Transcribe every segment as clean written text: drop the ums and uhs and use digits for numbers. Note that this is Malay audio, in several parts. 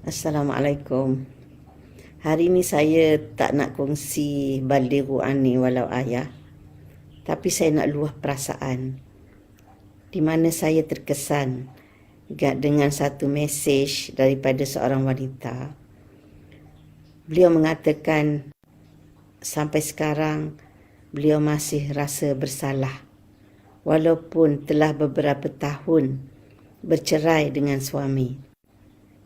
Assalamualaikum. Hari ini saya tak nak kongsi balighu ani walau ayah, tapi saya nak luah perasaan di mana saya terkesan dengan satu mesej daripada seorang wanita. Beliau mengatakan sampai sekarang beliau masih rasa bersalah walaupun telah beberapa tahun bercerai dengan suami.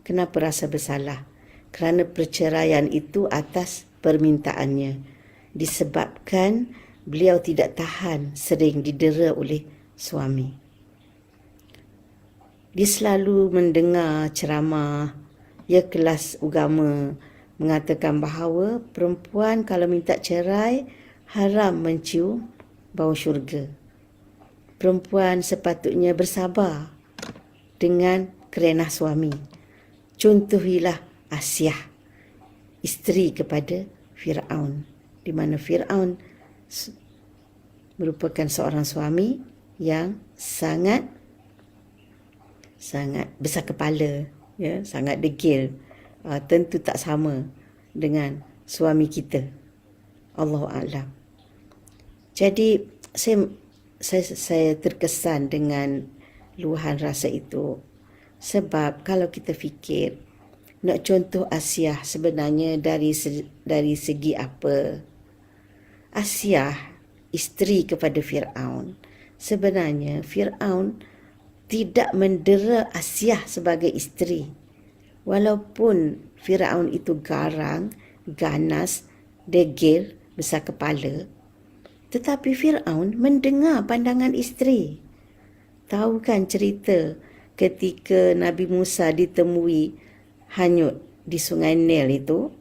Kenapa rasa bersalah? Kerana perceraian itu atas permintaannya. Disebabkan beliau tidak tahan sering didera oleh suami. Dia selalu mendengar ceramah, kelas agama mengatakan bahawa perempuan kalau minta cerai haram mencium bau syurga. Perempuan sepatutnya bersabar dengan kerenah suami. Contohilah Asyah, isteri kepada Firaun, di mana Firaun merupakan seorang suami yang sangat besar kepala, sangat degil. Tentu tak sama dengan suami kita. Allahu a'lam. Jadi saya terkesan dengan luahan rasa itu. Sebab kalau kita fikir, nak contoh Asyah sebenarnya dari segi apa? Asyah, isteri kepada Firaun. Sebenarnya Firaun tidak mendera Asyah sebagai isteri. Walaupun Firaun itu garang, ganas, degil, besar kepala, tetapi Firaun mendengar pandangan isteri. Tahu kan cerita ketika Nabi Musa ditemui hanyut di Sungai Nil itu?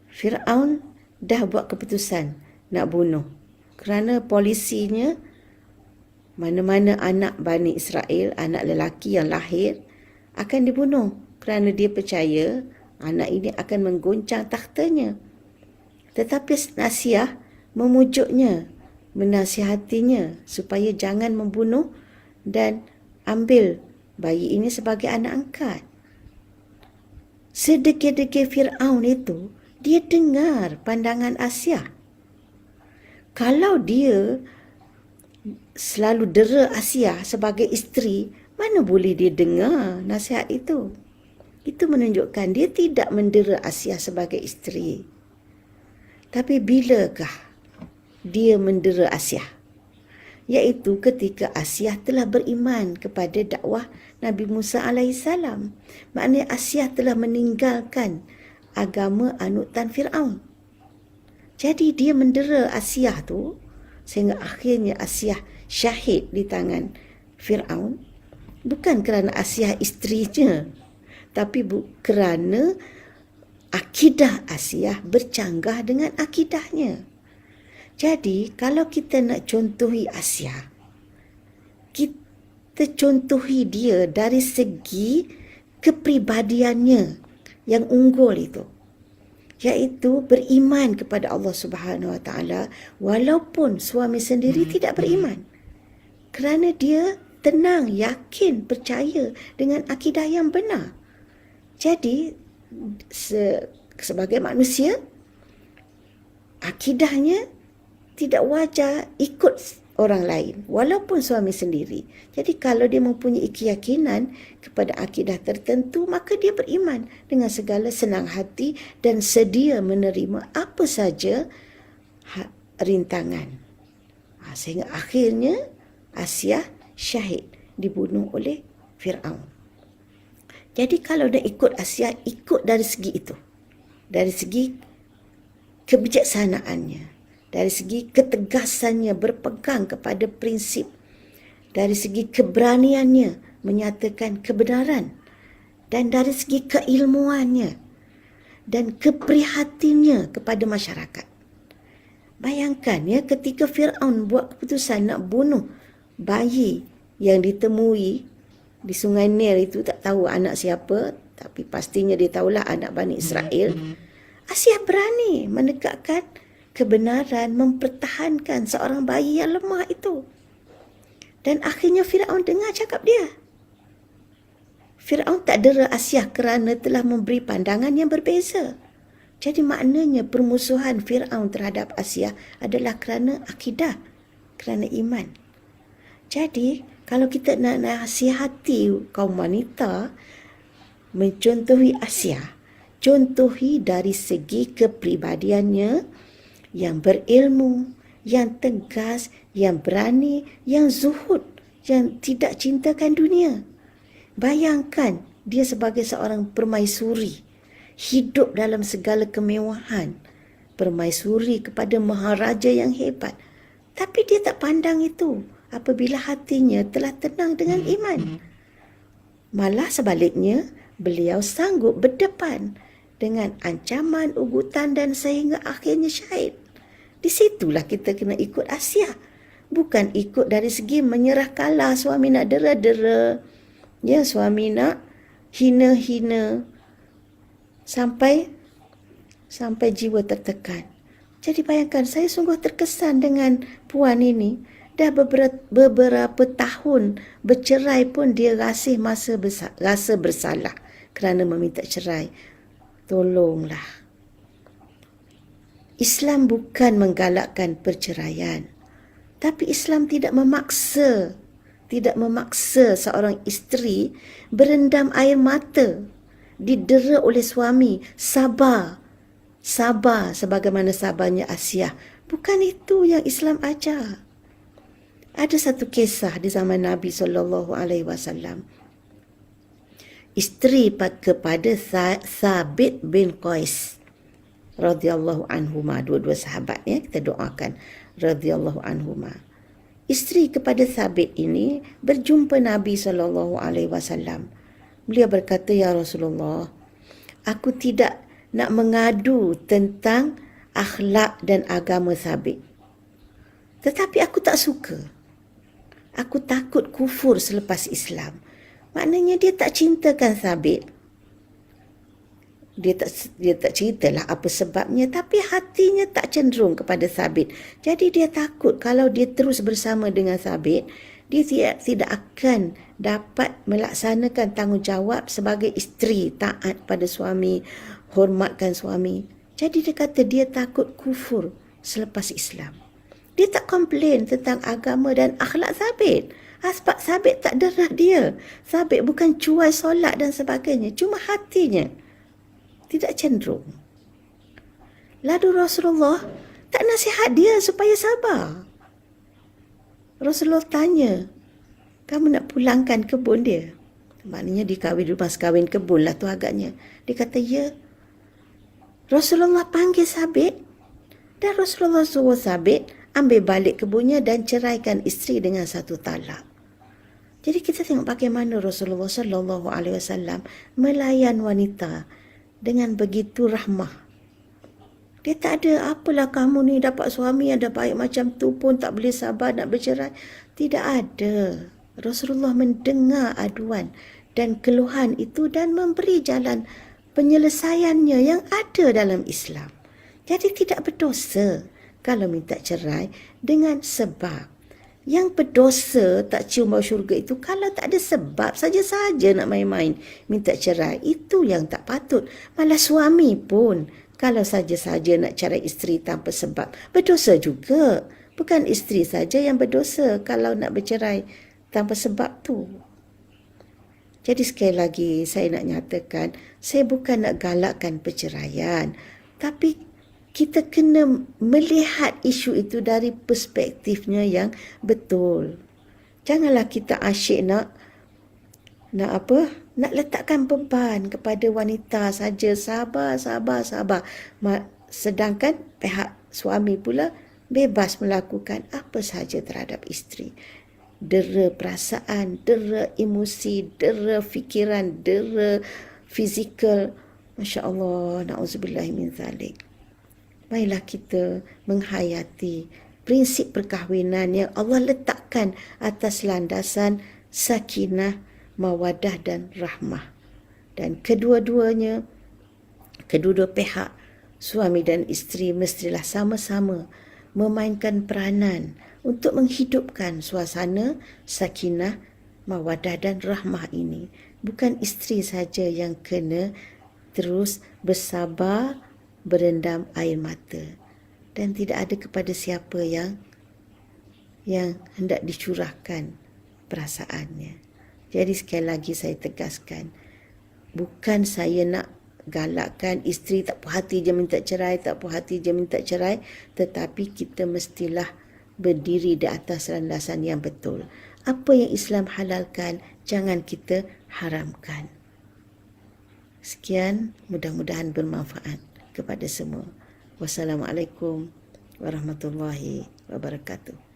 Firaun dah buat keputusan nak bunuh. Kerana polisinya, mana-mana anak Bani Israel, anak lelaki yang lahir, akan dibunuh. Kerana dia percaya anak ini akan menggoncang takhtanya. Tetapi Asyah memujuknya, menasihatinya supaya jangan membunuh dan ambil bayi ini sebagai anak angkat. Sedekir-dekir Firaun itu, dia dengar pandangan Asyah. Kalau dia selalu dera Asyah sebagai isteri, mana boleh dia dengar nasihat itu? Itu menunjukkan dia tidak mendera Asyah sebagai isteri. Tapi bilakah dia mendera Asyah? Iaitu ketika Asyah telah beriman kepada dakwah Nabi Musa AS. Maknanya Asyah telah meninggalkan agama anutan Firaun. Jadi dia mendera Asyah tu sehingga akhirnya Asyah syahid di tangan Firaun. Bukan kerana Asyah isterinya, tapi kerana akidah Asyah bercanggah dengan akidahnya. Jadi, kalau kita nak contohi Asyah, kita contohi dia dari segi kepribadiannya yang unggul itu. Iaitu beriman kepada Allah Subhanahu Wa Taala walaupun suami sendiri tidak beriman. Kerana dia tenang, yakin, percaya dengan akidah yang benar. Jadi, sebagai manusia, akidahnya tidak wajar ikut orang lain walaupun suami sendiri. Jadi kalau dia mempunyai keyakinan kepada akidah tertentu, maka dia beriman dengan segala senang hati dan sedia menerima apa saja rintangan. Sehingga akhirnya Asyah syahid, dibunuh oleh Firaun. Jadi kalau nak ikut Asyah, ikut dari segi itu. Dari segi kebijaksanaannya, dari segi ketegasannya berpegang kepada prinsip, dari segi keberaniannya menyatakan kebenaran, dan dari segi keilmuannya dan keprihatinnya kepada masyarakat. Bayangkan ketika Firaun buat keputusan nak bunuh bayi yang ditemui di Sungai Nil itu, tak tahu anak siapa, tapi pastinya dia tahulah anak Bani Israel. Asyah berani menegakkan kebenaran, mempertahankan seorang bayi yang lemah itu. Dan akhirnya Firaun dengar cakap dia. Firaun tak dera Asia kerana telah memberi pandangan yang berbeza. Jadi maknanya permusuhan Firaun terhadap Asia adalah kerana akidah, kerana iman. Jadi kalau kita nak nasihati kaum wanita mencontohi Asia, contohi dari segi kepribadiannya yang berilmu, yang tegas, yang berani, yang zuhud, yang tidak cintakan dunia. Bayangkan dia sebagai seorang permaisuri, hidup dalam segala kemewahan, permaisuri kepada maharaja yang hebat. Tapi dia tak pandang itu apabila hatinya telah tenang dengan iman. Malah sebaliknya, beliau sanggup berdepan dengan ancaman, ugutan dan sehingga akhirnya syahid. Di situlah kita kena ikut Asia. Bukan ikut dari segi menyerah kalah, suami nak dera-dera, ya, suami nak hina-hina sampai jiwa tertekan. Jadi bayangkan, saya sungguh terkesan dengan puan ini. Dah beberapa tahun bercerai pun dia rasa bersalah kerana meminta cerai. Tolonglah. Islam bukan menggalakkan perceraian. Tapi Islam tidak memaksa seorang isteri berendam air mata, didera oleh suami, sabar sebagaimana sabarnya Asia. Bukan itu yang Islam ajar. Ada satu kisah di zaman Nabi SAW. Isteri kepada Thabit bin Qais radhiyallahu anhuma, dua-dua sahabat, ya, kita doakan radhiyallahu anhuma. Isteri kepada Thabit ini berjumpa Nabi SAW. Beliau berkata, "Ya Rasulullah, aku tidak nak mengadu tentang akhlak dan agama Thabit. Tetapi aku tak suka. Aku takut kufur selepas Islam." Maknanya dia tak cintakan Thabit. Dia tak ceritalah apa sebabnya, tapi hatinya tak cenderung kepada Thabit. Jadi dia takut kalau dia terus bersama dengan Thabit, dia tidak akan dapat melaksanakan tanggungjawab sebagai isteri, taat pada suami, hormatkan suami. Jadi dia kata dia takut kufur selepas Islam. Dia tak komplain tentang agama dan akhlak Thabit. Sebab Thabit tak derah dia. Thabit bukan cuai solat dan sebagainya. Cuma hatinya tidak cenderung. Lalu Rasulullah tak nasihat dia supaya sabar. Rasulullah tanya, "Kamu nak pulangkan kebun dia?" Maknanya dikahwin rumah sekahwin kebun lah tu agaknya. Dia kata, "Ya." Rasulullah panggil Thabit dan Rasulullah suruh Thabit ambil balik kebunnya dan ceraikan isteri dengan satu talak. Jadi kita tengok bagaimana Rasulullah SAW melayan wanita dengan begitu rahmah. Dia tak ada, "Apalah kamu ni dapat suami ada baik macam tu pun tak boleh sabar nak bercerai." Tidak ada. Rasulullah mendengar aduan dan keluhan itu dan memberi jalan penyelesaiannya yang ada dalam Islam. Jadi tidak berdosa kalau minta cerai dengan sebab. Yang berdosa tak cium bau syurga itu kalau tak ada sebab, saja-saja nak main-main minta cerai. Itu yang tak patut. Malah suami pun kalau saja-saja nak cerai isteri tanpa sebab, berdosa juga. Bukan isteri saja yang berdosa kalau nak bercerai tanpa sebab tu. Jadi sekali lagi saya nak nyatakan, saya bukan nak galakkan perceraian, tapi kita kena melihat isu itu dari perspektifnya yang betul. Janganlah kita asyik nak letakkan beban kepada wanita saja, sabar. Sedangkan pihak suami pula bebas melakukan apa sahaja terhadap isteri. Dera perasaan, dera emosi, dera fikiran, dera fizikal. Masya Allah, na'udzubillahi min zalik. Baiklah kita menghayati prinsip perkahwinan yang Allah letakkan atas landasan sakinah, mawaddah dan rahmah. Dan kedua-dua pihak, suami dan isteri, mestilah sama-sama memainkan peranan untuk menghidupkan suasana sakinah, mawaddah dan rahmah ini Bukan isteri saja yang kena terus bersabar berendam air mata, dan tidak ada kepada siapa yang hendak dicurahkan perasaannya. Jadi sekali lagi saya tegaskan, bukan saya nak galakkan isteri tak puas hati je minta cerai, tak puas hati je minta cerai, tetapi kita mestilah berdiri di atas landasan yang betul. Apa yang Islam halalkan, jangan kita haramkan. Sekian, mudah-mudahan bermanfaat kepada semua. Wassalamualaikum warahmatullahi wabarakatuh.